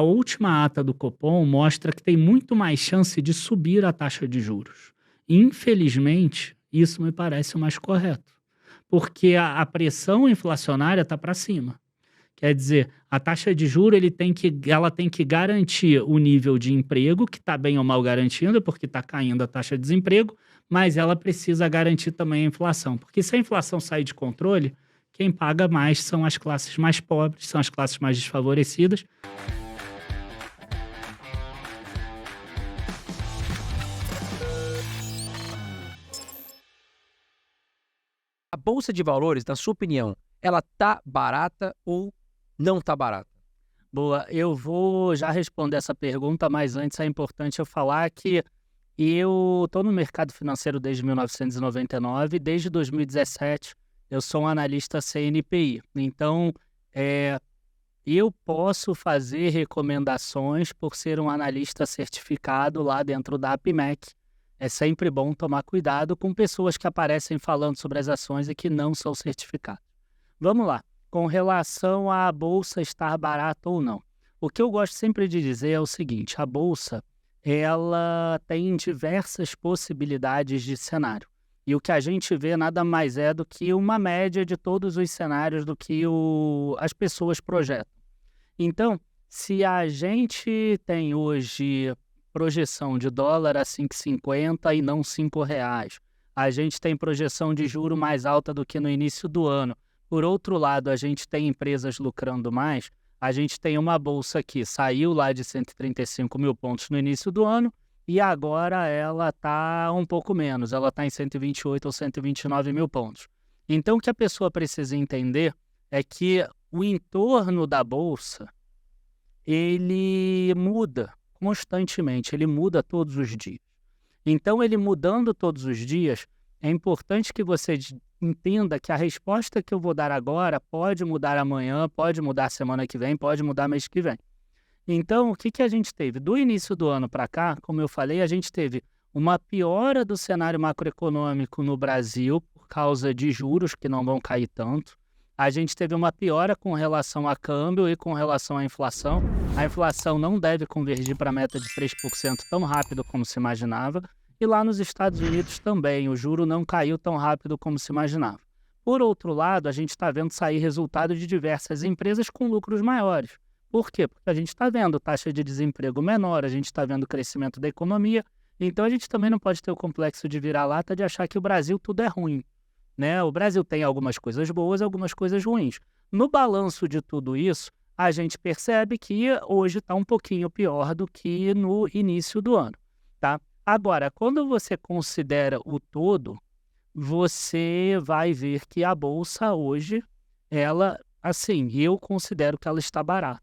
A última ata do Copom mostra que tem muito mais chance de subir a taxa de juros. Infelizmente, isso me parece o mais correto, porque a pressão inflacionária está para cima. Quer dizer, a taxa de juro ela tem que garantir o nível de emprego, que está bem ou mal garantido, porque está caindo a taxa de desemprego, mas ela precisa garantir também a inflação, porque se a inflação sair de controle, quem paga mais são as classes mais pobres, são as classes mais desfavorecidas. A bolsa de valores, na sua opinião, ela tá barata ou não tá barata? Boa, eu vou já responder essa pergunta, mas antes é importante eu falar que eu estou no mercado financeiro desde 1999, desde 2017 eu sou um analista CNPI. Então, eh, eu posso fazer recomendações por ser um analista certificado lá dentro da APMEC. É sempre bom tomar cuidado com pessoas que aparecem falando sobre as ações e que não são certificadas. Vamos lá. Com relação à bolsa estar barata ou não. O que eu gosto sempre de dizer é o seguinte: a bolsa, ela tem diversas possibilidades de cenário. E o que a gente vê nada mais é do que uma média de todos os cenários do que as pessoas projetam. Então, se a gente tem hoje projeção de dólar a 5,50 e não R$ 5, a gente tem projeção de juro mais alta do que no início do ano. Por outro lado, a gente tem empresas lucrando mais, a gente tem uma bolsa que saiu lá de 135 mil pontos no início do ano e agora ela está um pouco menos, ela está em 128 ou 129 mil pontos. Então, o que a pessoa precisa entender é que o entorno da bolsa, ele muda constantemente, ele muda todos os dias. Então, ele mudando todos os dias, é importante que você entenda que a resposta que eu vou dar agora pode mudar amanhã, pode mudar semana que vem, pode mudar mês que vem. Então, o que a gente teve? Do início do ano para cá, como eu falei, a gente teve uma piora do cenário macroeconômico no Brasil por causa de juros que não vão cair tanto. A gente teve uma piora com relação a câmbio e com relação à inflação. A inflação não deve convergir para a meta de 3% tão rápido como se imaginava. E lá nos Estados Unidos também, o juro não caiu tão rápido como se imaginava. Por outro lado, a gente está vendo sair resultado de diversas empresas com lucros maiores. Por quê? Porque a gente está vendo taxa de desemprego menor, a gente está vendo crescimento da economia, então a gente também não pode ter o complexo de vira-lata de achar que o Brasil tudo é ruim, né? O Brasil tem algumas coisas boas, algumas coisas ruins. No balanço de tudo isso, a gente percebe que hoje está um pouquinho pior do que no início do ano, tá? Agora, quando você considera o todo, você vai ver que a bolsa hoje, ela, assim, eu considero que ela está barata,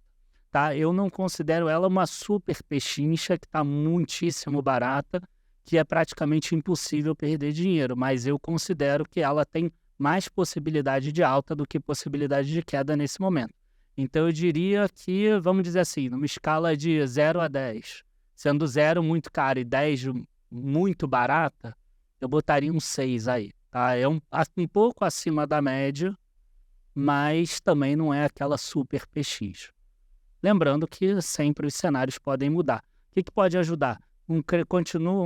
tá? Eu não considero ela uma super pechincha que está muitíssimo barata, que é praticamente impossível perder dinheiro, mas eu considero que ela tem mais possibilidade de alta do que possibilidade de queda nesse momento. Então eu diria que, vamos dizer assim, numa escala de 0 a 10, sendo 0 muito caro e 10 muito barata, eu botaria um 6 aí, tá? É um pouco acima da média, mas também não é aquela super PX. Lembrando que sempre os cenários podem mudar. O que pode ajudar? Um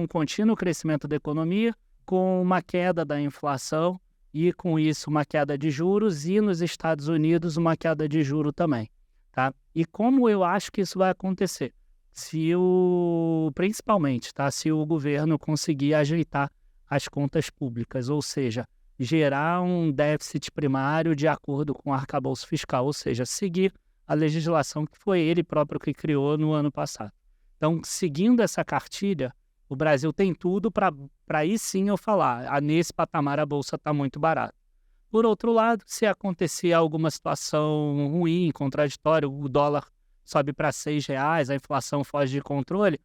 contínuo crescimento da economia, com uma queda da inflação e, com isso, uma queda de juros, e nos Estados Unidos uma queda de juro também, tá? E como eu acho que isso vai acontecer? Principalmente, tá? Se o governo conseguir ajeitar as contas públicas, ou seja, gerar um déficit primário de acordo com o arcabouço fiscal, ou seja, seguir a legislação que foi ele próprio que criou no ano passado. Então, seguindo essa cartilha, o Brasil tem tudo para aí sim eu falar, nesse patamar a bolsa está muito barata. Por outro lado, se acontecer alguma situação ruim, contraditória, o dólar sobe para R$ 6, a inflação foge de controle,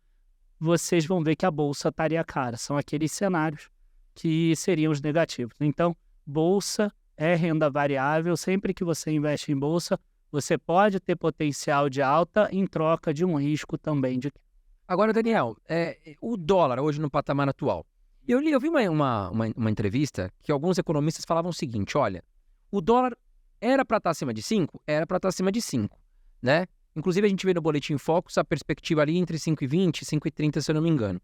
vocês vão ver que a bolsa estaria cara. São aqueles cenários que seriam os negativos. Então, bolsa é renda variável. Sempre que você investe em bolsa, você pode ter potencial de alta em troca de um risco também de... Agora, Daniel, o dólar hoje no patamar atual. Eu vi uma entrevista que alguns economistas falavam o seguinte: olha, o dólar era para estar acima de 5? Era para estar acima de 5, né? Inclusive, a gente vê no Boletim Focus a perspectiva ali entre 5,20 e 5,30, se eu não me engano.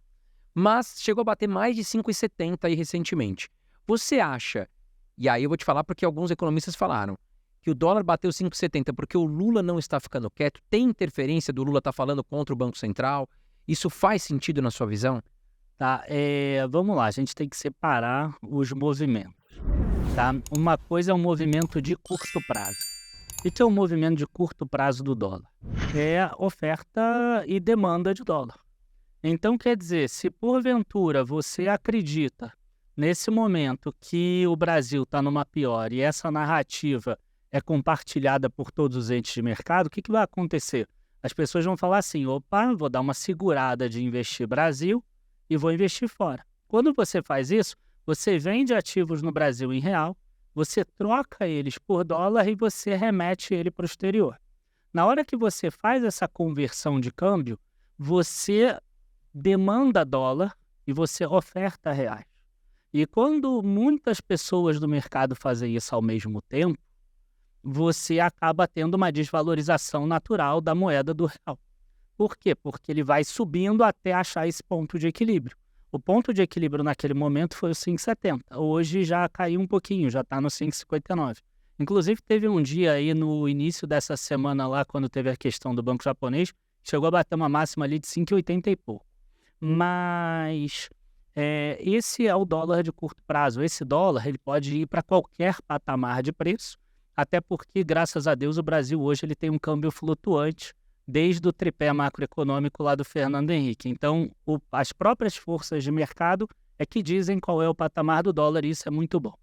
Mas chegou a bater mais de 5,70 aí recentemente. Você acha, e aí eu vou te falar porque alguns economistas falaram, que o dólar bateu 5,70 porque o Lula não está ficando quieto? Tem interferência do Lula estar falando contra o Banco Central? Isso faz sentido na sua visão? Tá, vamos lá, a gente tem que separar os movimentos, tá? Uma coisa é um movimento de curto prazo. O que é um movimento de curto prazo do dólar? É oferta e demanda de dólar. Então, quer dizer, se porventura você acredita nesse momento que o Brasil está numa pior e essa narrativa é compartilhada por todos os entes de mercado, o que vai acontecer? As pessoas vão falar assim, opa, vou dar uma segurada de investir Brasil e vou investir fora. Quando você faz isso, você vende ativos no Brasil em real, você troca eles por dólar e você remete ele para o exterior. Na hora que você faz essa conversão de câmbio, você demanda dólar e você oferta reais. E quando muitas pessoas do mercado fazem isso ao mesmo tempo, você acaba tendo uma desvalorização natural da moeda do real. Por quê? Porque ele vai subindo até achar esse ponto de equilíbrio. O ponto de equilíbrio naquele momento foi o 5,70. Hoje já caiu um pouquinho, já está no 5,59. Inclusive, teve um dia aí no início dessa semana lá, quando teve a questão do banco japonês, chegou a bater uma máxima ali de 5,80 e pouco. Mas esse é o dólar de curto prazo. Esse dólar ele pode ir para qualquer patamar de preço, até porque, graças a Deus, o Brasil hoje ele tem um câmbio flutuante desde o tripé macroeconômico lá do Fernando Henrique. Então, as próprias forças de mercado é que dizem qual é o patamar do dólar e isso é muito bom.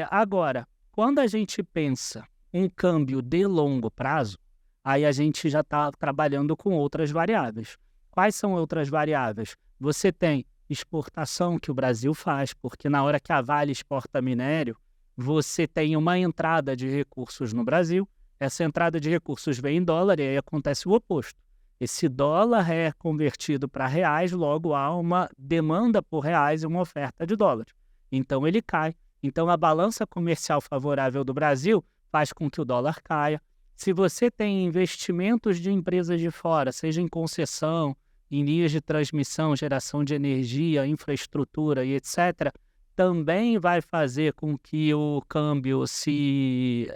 Agora, quando a gente pensa em câmbio de longo prazo, aí a gente já está trabalhando com outras variáveis. Quais são outras variáveis? Você tem exportação que o Brasil faz, porque na hora que a Vale exporta minério, você tem uma entrada de recursos no Brasil, essa entrada de recursos vem em dólar e aí acontece o oposto. Esse dólar é convertido para reais, logo há uma demanda por reais e uma oferta de dólares. Então ele cai. Então a balança comercial favorável do Brasil faz com que o dólar caia. Se você tem investimentos de empresas de fora, seja em concessão, em linhas de transmissão, geração de energia, infraestrutura e etc., também vai fazer com que o câmbio se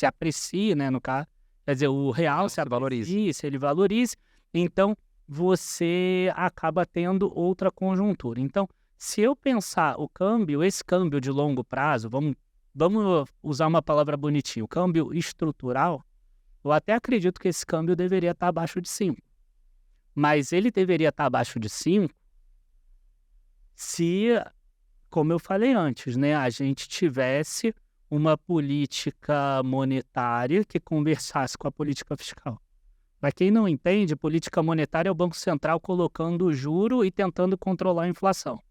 aprecie, né, no caso. Quer dizer, o real se aprecie, se ele valorize. Então, você acaba tendo outra conjuntura. Então, se eu pensar o câmbio, esse câmbio de longo prazo, vamos usar uma palavra bonitinha, o câmbio estrutural, eu até acredito que esse câmbio deveria estar abaixo de 5. Mas ele deveria estar abaixo de 5 se, como eu falei antes, né, a gente tivesse uma política monetária que conversasse com a política fiscal. Para quem não entende, política monetária é o Banco Central colocando o juro e tentando controlar a inflação.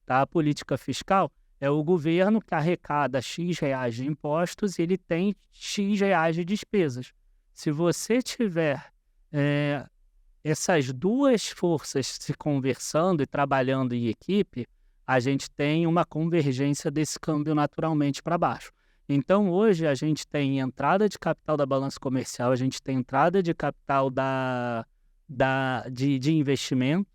Tá? A política fiscal é o governo que arrecada X reais de impostos e ele tem X reais de despesas. Se você tiver essas duas forças se conversando e trabalhando em equipe, a gente tem uma convergência desse câmbio naturalmente para baixo. Então, hoje, a gente tem entrada de capital da balança comercial, a gente tem entrada de capital de investimento,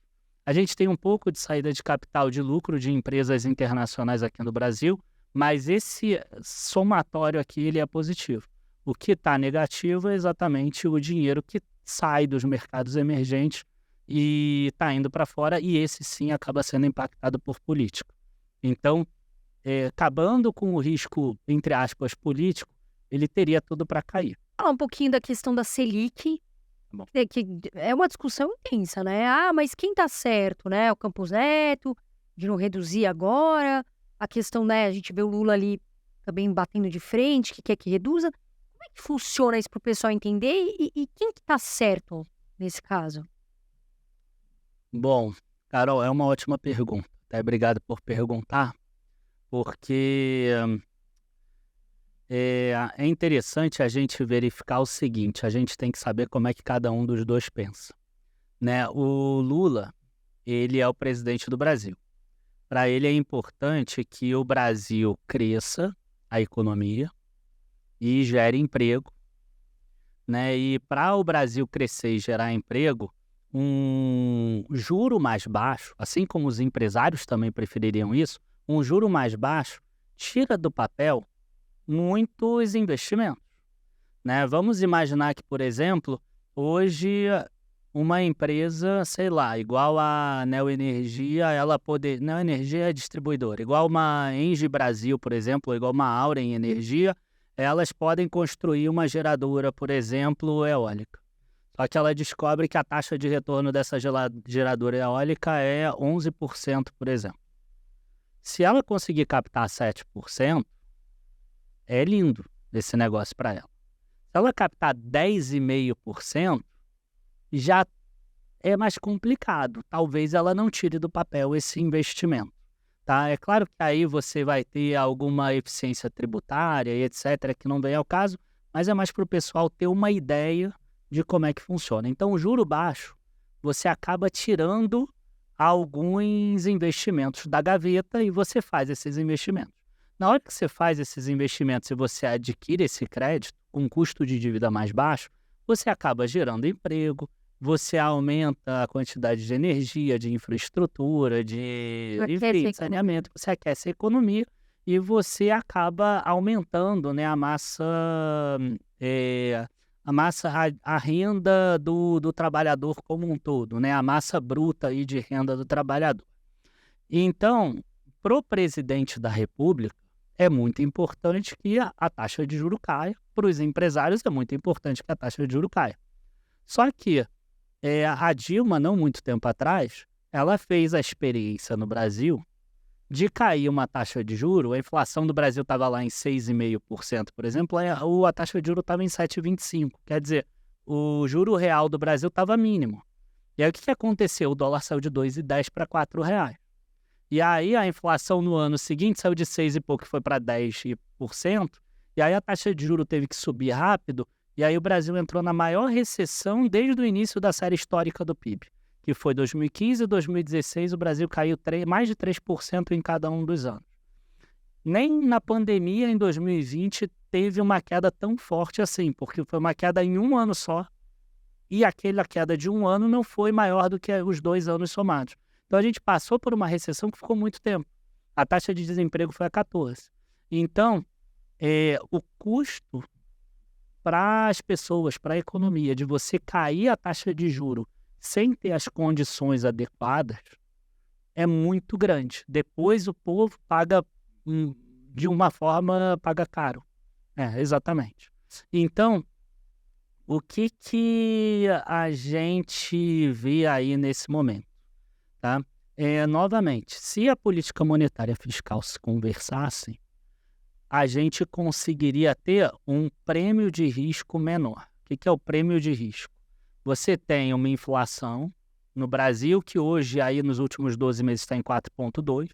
a gente tem um pouco de saída de capital de lucro de empresas internacionais aqui no Brasil, mas esse somatório aqui ele é positivo. O que está negativo é exatamente o dinheiro que sai dos mercados emergentes e está indo para fora, e esse sim acaba sendo impactado por política. Então, acabando com o risco, entre aspas, político, ele teria tudo para cair. Falar um pouquinho da questão da Selic, que é uma discussão intensa, né? Ah, mas quem está certo, né? O Campos Neto, de não reduzir agora, a questão, né? A gente vê o Lula ali também batendo de frente, que quer que reduza. Como é que funciona isso para o pessoal entender e quem que está certo nesse caso? Bom, Carol, é uma ótima pergunta. Obrigado por perguntar, porque é interessante a gente verificar o seguinte, a gente tem que saber como é que cada um dos dois pensa. Né? O Lula, ele é o presidente do Brasil. Para ele é importante que o Brasil cresça a economia e gere emprego, né? E para o Brasil crescer e gerar emprego, um juro mais baixo, assim como os empresários também prefeririam isso, um juro mais baixo tira do papel muitos investimentos, né? Vamos imaginar que, por exemplo, hoje uma empresa, sei lá, igual a Neoenergia, Neoenergia é distribuidora, igual uma Engie Brasil, por exemplo, igual uma Auren Energia, elas podem construir uma geradora, por exemplo, eólica. Só que ela descobre que a taxa de retorno dessa geradora eólica é 11%, por exemplo. Se ela conseguir captar 7%, é lindo esse negócio para ela. Se ela captar 10,5%, já é mais complicado. Talvez ela não tire do papel esse investimento. Tá? É claro que aí você vai ter alguma eficiência tributária e etc., que não vem ao caso, mas é mais para o pessoal ter uma ideia de como é que funciona. Então, o juro baixo, você acaba tirando alguns investimentos da gaveta e você faz esses investimentos. Na hora que você faz esses investimentos e você adquire esse crédito com um custo de dívida mais baixo, você acaba gerando emprego, você aumenta a quantidade de energia, de infraestrutura, enfim, saneamento, você aquece a economia e você acaba aumentando, né, a renda do trabalhador como um todo, né, a massa bruta aí de renda do trabalhador. Então, para o presidente da República, é muito importante que a taxa de juros caia. Para os empresários, é muito importante que a taxa de juros caia. Só que a Dilma, não muito tempo atrás, ela fez a experiência no Brasil de cair uma taxa de juros. A inflação do Brasil estava lá em 6,5%, por exemplo, a taxa de juros estava em 7,25%. Quer dizer, o juro real do Brasil estava mínimo. E aí o que aconteceu? O dólar saiu de R$ 2,10 para R$ 4,00. E aí a inflação no ano seguinte saiu de 6 e pouco, que foi para 10%, e aí a taxa de juros teve que subir rápido, e aí o Brasil entrou na maior recessão desde o início da série histórica do PIB, que foi 2015 e 2016, o Brasil caiu mais de 3% em cada um dos anos. Nem na pandemia, em 2020, teve uma queda tão forte assim, porque foi uma queda em um ano só, e aquela queda de um ano não foi maior do que os 2 anos somados. Então, a gente passou por uma recessão que ficou muito tempo. A taxa de desemprego foi a 14%. Então, o custo para as pessoas, para a economia, de você cair a taxa de juros sem ter as condições adequadas, é muito grande. Depois, o povo paga, de uma forma, paga caro. Exatamente. Então, o que a gente vê aí nesse momento? Tá? Novamente, se a política monetária e fiscal se conversassem, a gente conseguiria ter um prêmio de risco menor. O que é o prêmio de risco? Você tem uma inflação no Brasil que hoje, aí nos últimos 12 meses, está em 4,2%,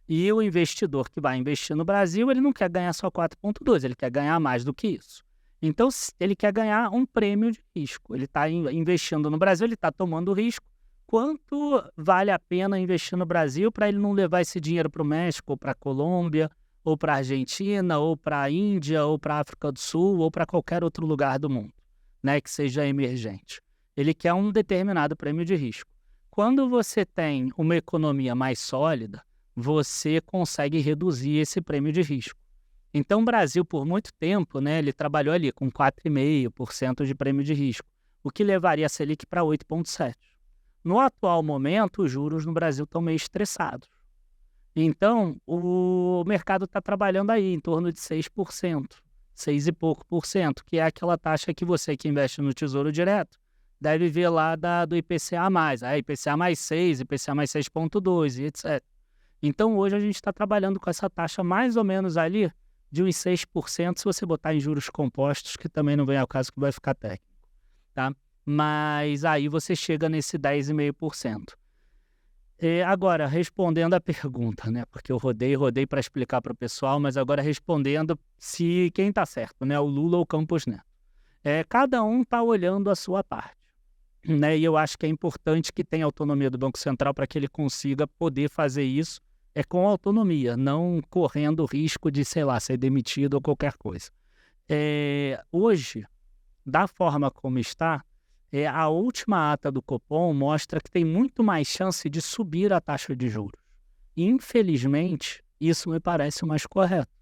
e o investidor que vai investir no Brasil, ele não quer ganhar só 4,2%, ele quer ganhar mais do que isso. Então, ele quer ganhar um prêmio de risco. Ele está investindo no Brasil, ele está tomando risco. Quanto vale a pena investir no Brasil para ele não levar esse dinheiro para o México, ou para a Colômbia, ou para a Argentina, ou para a Índia, ou para a África do Sul, ou para qualquer outro lugar do mundo, né, que seja emergente? Ele quer um determinado prêmio de risco. Quando você tem uma economia mais sólida, você consegue reduzir esse prêmio de risco. Então, o Brasil, por muito tempo, né, ele trabalhou ali com 4,5% de prêmio de risco, o que levaria a Selic para 8,7%. No atual momento, os juros no Brasil estão meio estressados. Então, o mercado está trabalhando aí em torno de 6%, 6 e pouco por cento, que é aquela taxa que você que investe no Tesouro Direto deve ver lá do IPCA+, IPCA mais 6, IPCA mais 6,2 e etc. Então, hoje a gente está trabalhando com essa taxa mais ou menos ali de uns 6%, se você botar em juros compostos, que também não vem ao caso que vai ficar técnico, tá? Mas aí você chega nesse 10,5%. Agora, respondendo a pergunta, né? Porque eu rodei para explicar para o pessoal, mas agora respondendo se quem está certo, né? O Lula ou o Campos Neto. Cada um está olhando a sua parte, né? E eu acho que é importante que tenha autonomia do Banco Central para que ele consiga poder fazer isso com autonomia, não correndo o risco de, sei lá, ser demitido ou qualquer coisa. Hoje, da forma como está, a última ata do Copom mostra que tem muito mais chance de subir a taxa de juros. Infelizmente, isso me parece o mais correto,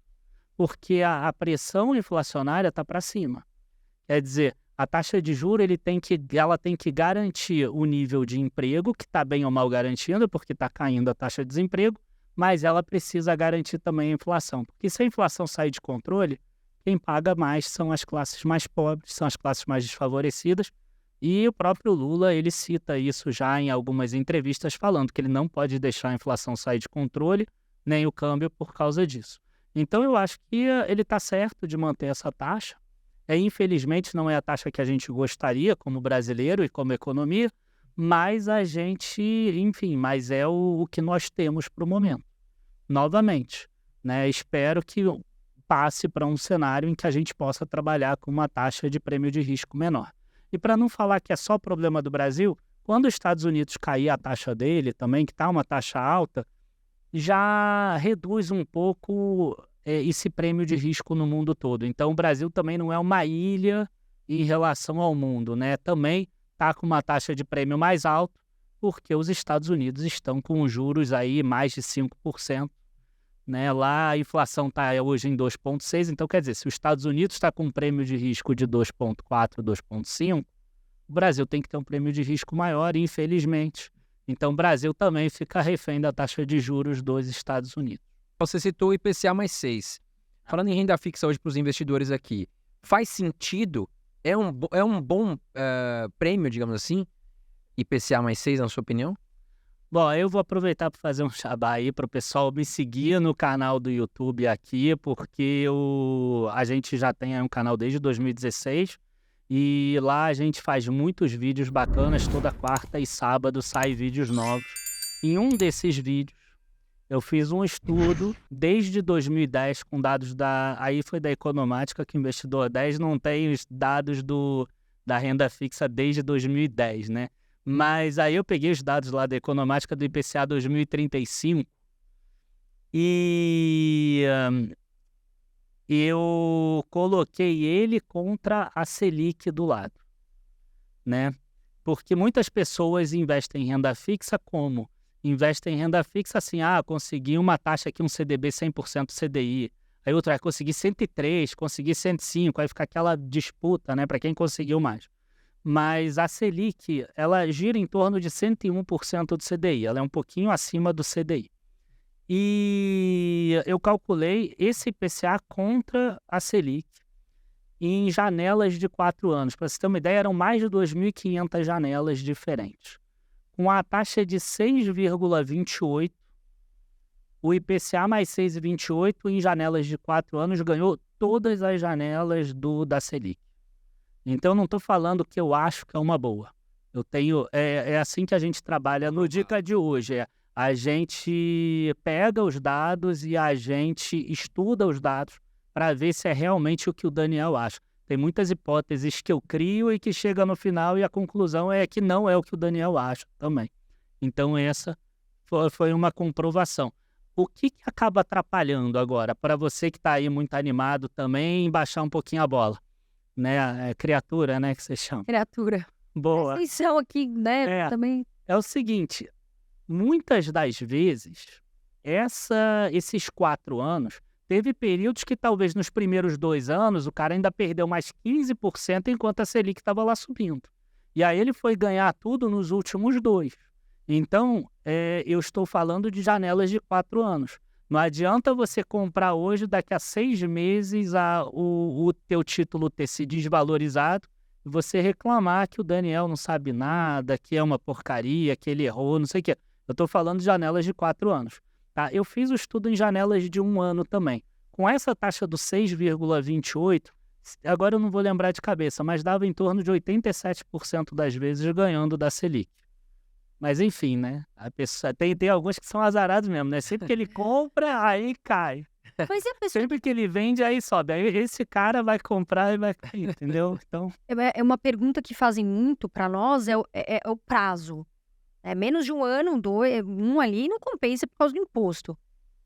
porque a pressão inflacionária está para cima. Quer dizer, a taxa de juros ela tem que garantir o nível de emprego, que está bem ou mal garantindo, porque está caindo a taxa de desemprego, mas ela precisa garantir também a inflação. Porque se a inflação sair de controle, quem paga mais são as classes mais pobres, são as classes mais desfavorecidas, e o próprio Lula, ele cita isso já em algumas entrevistas, falando que ele não pode deixar a inflação sair de controle, nem o câmbio por causa disso. Então, eu acho que ele está certo de manter essa taxa. Infelizmente, não é a taxa que a gente gostaria como brasileiro e como economia, mas mas é o que nós temos para o momento. Novamente, né, espero que passe para um cenário em que a gente possa trabalhar com uma taxa de prêmio de risco menor. E para não falar que é só problema do Brasil, quando os Estados Unidos cair a taxa dele também, que está uma taxa alta, já reduz um pouco esse prêmio de risco no mundo todo. Então, o Brasil também não é uma ilha em relação ao mundo, né? Também está com uma taxa de prêmio mais alta, porque os Estados Unidos estão com juros aí mais de 5%. Né? Lá a inflação está hoje em 2,6%, então quer dizer, se os Estados Unidos está com um prêmio de risco de 2,4%, 2,5%, o Brasil tem que ter um prêmio de risco maior, infelizmente. Então o Brasil também fica refém da taxa de juros dos Estados Unidos. Você citou o IPCA mais 6. Falando em renda fixa hoje para os investidores aqui, faz sentido? É um bom prêmio, digamos assim? IPCA mais 6, na sua opinião? Bom, eu vou aproveitar para fazer um jabá aí para o pessoal me seguir no canal do YouTube aqui, porque a gente já tem aí um canal desde 2016 e lá a gente faz muitos vídeos bacanas, toda quarta e sábado saem vídeos novos. Em um desses vídeos, eu fiz um estudo desde 2010 com dados aí foi da Economática, que Investidor 10 não tem os dados da renda fixa desde 2010, né? Mas aí eu peguei os dados lá da Economática do IPCA 2035 e eu coloquei ele contra a Selic do lado, né? Porque muitas pessoas investem em renda fixa como? Investem em renda fixa assim, consegui uma taxa aqui, um CDB 100% CDI. Aí outro vai conseguir 103, conseguir 105, aí fica aquela disputa, né, para quem conseguiu mais. Mas a Selic, ela gira em torno de 101% do CDI, ela é um pouquinho acima do CDI. E eu calculei esse IPCA contra a Selic em janelas de 4 anos. Para você ter uma ideia, eram mais de 2.500 janelas diferentes. Com a taxa de 6,28, o IPCA mais 6,28 em janelas de 4 anos ganhou todas as janelas da Selic. Então, eu não estou falando que eu acho que é uma boa. É assim que a gente trabalha no Dica de hoje. A gente pega os dados e a gente estuda os dados para ver se é realmente o que o Daniel acha. Tem muitas hipóteses que eu crio e que chega no final e a conclusão é que não é o que o Daniel acha também. Então, essa foi uma comprovação. O que acaba atrapalhando agora, para você que está aí muito animado também, baixar um pouquinho a bola? Né? Criatura, né, que você chama. Criatura. Boa. Atenção aqui, né, também. É o seguinte, muitas das vezes, esses 4 anos, teve períodos que talvez nos primeiros 2 anos o cara ainda perdeu mais 15% enquanto a Selic estava lá subindo. E aí ele foi ganhar tudo nos últimos 2. Então, eu estou falando de janelas de 4 anos. Não adianta você comprar hoje, daqui a 6 meses o teu título ter se desvalorizado e você reclamar que o Daniel não sabe nada, que é uma porcaria, que ele errou, não sei o quê. Eu estou falando de janelas de 4 anos. Tá? Eu fiz o estudo em janelas de 1 ano também. Com essa taxa do 6,28, agora eu não vou lembrar de cabeça, mas dava em torno de 87% das vezes ganhando da Selic. Mas enfim, né? A pessoa, tem alguns que são azarados mesmo, né? Sempre que ele compra, aí cai. Mas a pessoa... Sempre que ele vende, aí sobe. Aí esse cara vai comprar e vai cair, entendeu? Então... É uma pergunta que fazem muito para nós, é o prazo. Menos de 1 ano, 2, 1 ali não compensa por causa do imposto.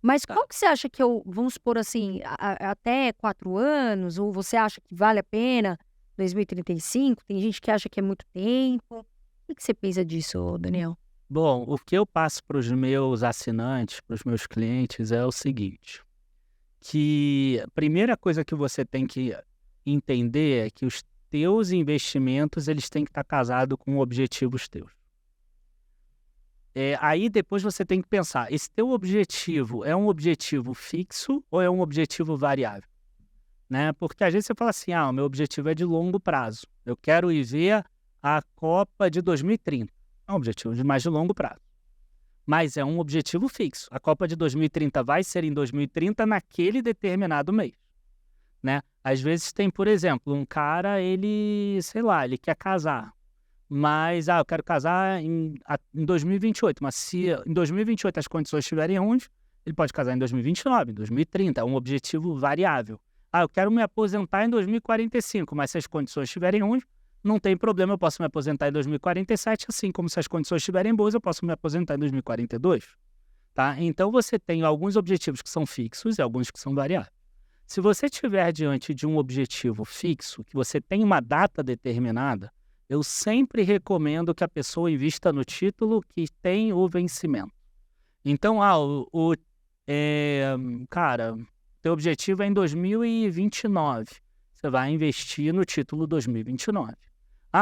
Mas qual que você acha que vamos supor assim, até 4 anos, ou você acha que vale a pena 2035? Tem gente que acha que é muito tempo. O que você pensa disso, Daniel? Bom, o que eu passo para os meus assinantes, para os meus clientes, é o seguinte, que a primeira coisa que você tem que entender é que os teus investimentos, eles têm que estar casados com objetivos teus. Aí depois você tem que pensar, esse teu objetivo é um objetivo fixo ou é um objetivo variável? Né? Porque às vezes você fala assim, o meu objetivo é de longo prazo. Eu quero ir ver a Copa de 2030. É um objetivo de mais de longo prazo. Mas é um objetivo fixo. A Copa de 2030 vai ser em 2030 naquele determinado mês. Né? Às vezes tem, por exemplo, um cara, ele quer casar. Mas, eu quero casar em 2028. Mas se em 2028 as condições estiverem ruins, ele pode casar em 2029, em 2030. É um objetivo variável. Eu quero me aposentar em 2045, mas se as condições estiverem ruins, não tem problema, eu posso me aposentar em 2047, assim como se as condições estiverem boas, eu posso me aposentar em 2042. Tá? Então, você tem alguns objetivos que são fixos e alguns que são variáveis. Se você estiver diante de um objetivo fixo, que você tem uma data determinada, eu sempre recomendo que a pessoa invista no título que tem o vencimento. Então, teu objetivo é em 2029. Você vai investir no título 2029.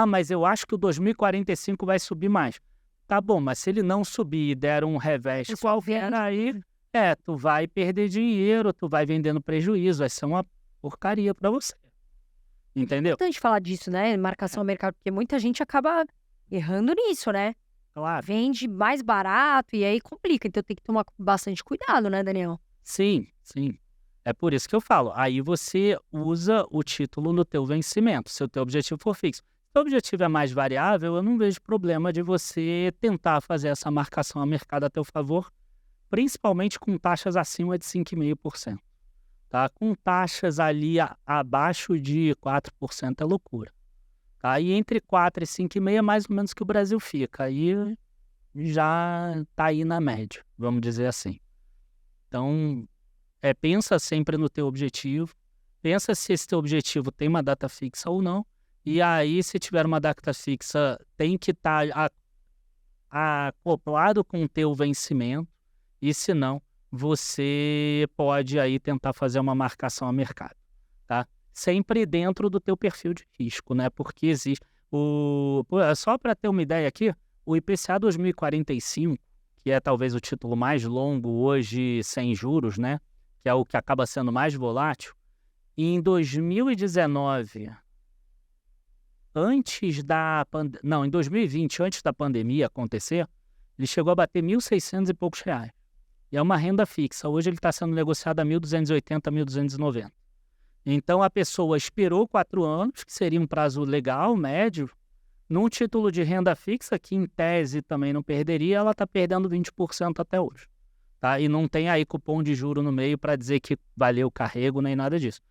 Mas eu acho que o 2045 vai subir mais. Tá bom, mas se ele não subir e der um revés qualquer aí, tu vai perder dinheiro, tu vai vendendo prejuízo, vai ser uma porcaria para você. Entendeu? É importante falar disso, né? Marcação a mercado, porque muita gente acaba errando nisso, né? Claro. Vende mais barato e aí complica. Então tem que tomar bastante cuidado, né, Daniel? Sim. É por isso que eu falo. Aí você usa o título no teu vencimento, se o teu objetivo for fixo. Se o objetivo é mais variável, eu não vejo problema de você tentar fazer essa marcação a mercado a teu favor, principalmente com taxas acima de 5,5%. Tá? Com taxas ali abaixo de 4% é loucura. Tá? E entre 4 e 5,5% é mais ou menos que o Brasil fica. Aí já está aí na média, vamos dizer assim. Então, pensa sempre no teu objetivo, pensa se esse teu objetivo tem uma data fixa ou não, e aí, se tiver uma data fixa, tem que estar acoplado com o teu vencimento, e se não, você pode aí tentar fazer uma marcação a mercado, tá? Sempre dentro do teu perfil de risco, né? Porque existe só para ter uma ideia aqui, o IPCA 2045, que é talvez o título mais longo hoje sem juros, né? Que é o que acaba sendo mais volátil, em 2019, em 2020, antes da pandemia acontecer, ele chegou a bater 1.600 e poucos reais. E é uma renda fixa. Hoje ele está sendo negociado a 1.280, 1.290. Então a pessoa esperou 4 anos, que seria um prazo legal, médio, num título de renda fixa, que em tese também não perderia, ela está perdendo 20% até hoje. Tá? E não tem aí cupom de juro no meio para dizer que valeu o carrego nem nada disso.